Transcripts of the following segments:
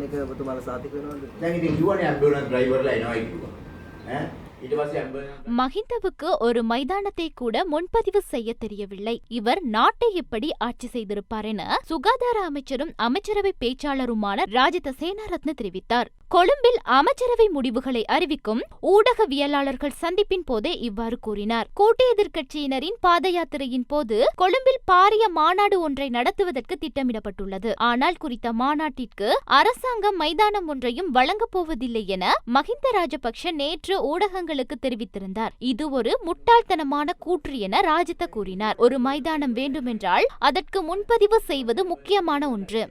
එක ඔබතුමාලා සාතික වෙනවද? දැන් ඉතින් කිව්වනේ ඇම්බියුලන්ස් ඩ්‍රයිවර්ලා එනවායි කිව්වා. ඈ ඊට පස්සේ ඇම්බියුලන්ස් மஹிந்தவுக்கு ஒரு மைதானத்தை கூட முன்பதிவு செய்ய தெரியவில்லை. இவர் நாட்டை எப்படி ஆட்சி செய்திருப்பார் என சுகாதார அமைச்சரும் அமைச்சரவை பேச்சாளருமான ராஜித சேனாரத்ன தெரிவித்தார். கொழும்பில் அமைச்சரவை முடிவுகளை அறிவிக்கும் ஊடகவியலாளர்கள் சந்திப்பின் போதே இவ்வாறு கூறினார். கூட்டு எதிர்க்கட்சியினரின் பாத யாத்திரையின் போது கொழும்பில் பாரிய மாநாடு ஒன்றை நடத்துவதற்கு திட்டமிடப்பட்டுள்ளது. ஆனால் குறித்த மாநாட்டிற்கு அரசாங்கம் மைதானம் ஒன்றையும் வழங்கப் போவதில்லை என மஹிந்த ராஜபக்ஷ நேற்று ஊடகங்களுக்கு தெரிவித்திருந்தார். இது ஒரு முட்டாள்தனமான கூற்று என ராஜித கூறினார். ஒரு மைதானம் வேண்டுமென்றால் அதற்கு முன்பதிவு செய்வது முக்கியமான ஒன்று.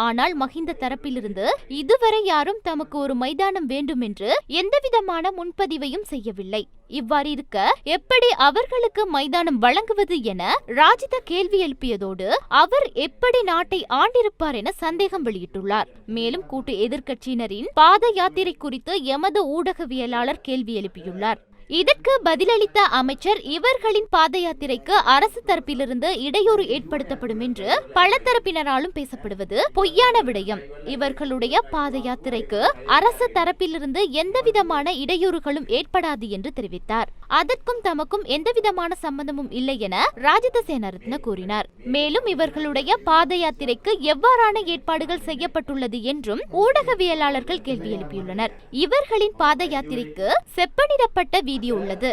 ஆனால் மஹிந்த தரப்பிலிருந்து இதுவரை யாரும் தமக்கு ஒரு மைதானம் வேண்டும் என்று எந்தவிதமான முன்பதிவையும் செய்யவில்லை. இவ்வாறு இருக்க எப்படி அவர்களுக்கு மைதானம் வழங்குவது என ராஜித கேள்வி எழுப்பியதோடு அவர் எப்படி நாட்டை ஆண்டிருப்பார் என சந்தேகம் வெளியிட்டுள்ளார். மேலும் கூட்டு எதிர்க்கட்சியினரின் பாத யாத்திரை குறித்து எமது ஊடகவியலாளர் கேள்வி எழுப்பியுள்ளார். இதற்கு பதிலளித்த அமைச்சர் இவர்களின் பாத யாத்திரைக்கு அரசு தரப்பிலிருந்து இடையூறு ஏற்படுத்தப்படும் என்று பல தரப்பினராலும் பேசப்படுவது பொய்யான விடயம். இவர்களுடைய பாத யாத்திரைக்கு அரசு தரப்பிலிருந்து எந்தவிதமான இடையூறுகளும் ஏற்படாது என்று தெரிவித்தார். அதற்கும் தமக்கும் எந்தவிதமான சம்பந்தமும் இல்லை என ராஜித சேனாரத்ன கூறினார். மேலும் இவர்களுடைய பாத யாத்திரைக்கு எவ்வாறான ஏற்பாடுகள் செய்யப்பட்டுள்ளது என்றும் ஊடகவியலாளர்கள் கேள்வி எழுப்பியுள்ளனர். இவர்களின் பாத யாத்திரைக்கு செப்பனிடப்பட்ட வீதி உள்ளது.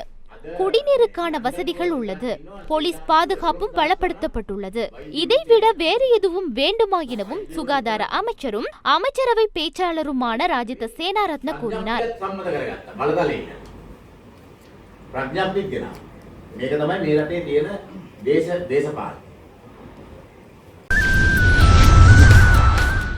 குடிநீருக்கான வசதிகள் உள்ளது. போலீஸ் பாதுகாப்பும் பலப்படுத்தப்பட்டுள்ளது. இதைவிட வேறு எதுவும் வேண்டுமா எனவும் சுகாதார அமைச்சரும் அமைச்சரவை பேச்சாளருமான ராஜித சேனாரத்ன கூறினார். ප්‍රඥාප්තියක් දෙනවා. මේක තමයි මේ රටේ තියෙන දේශපාලනය.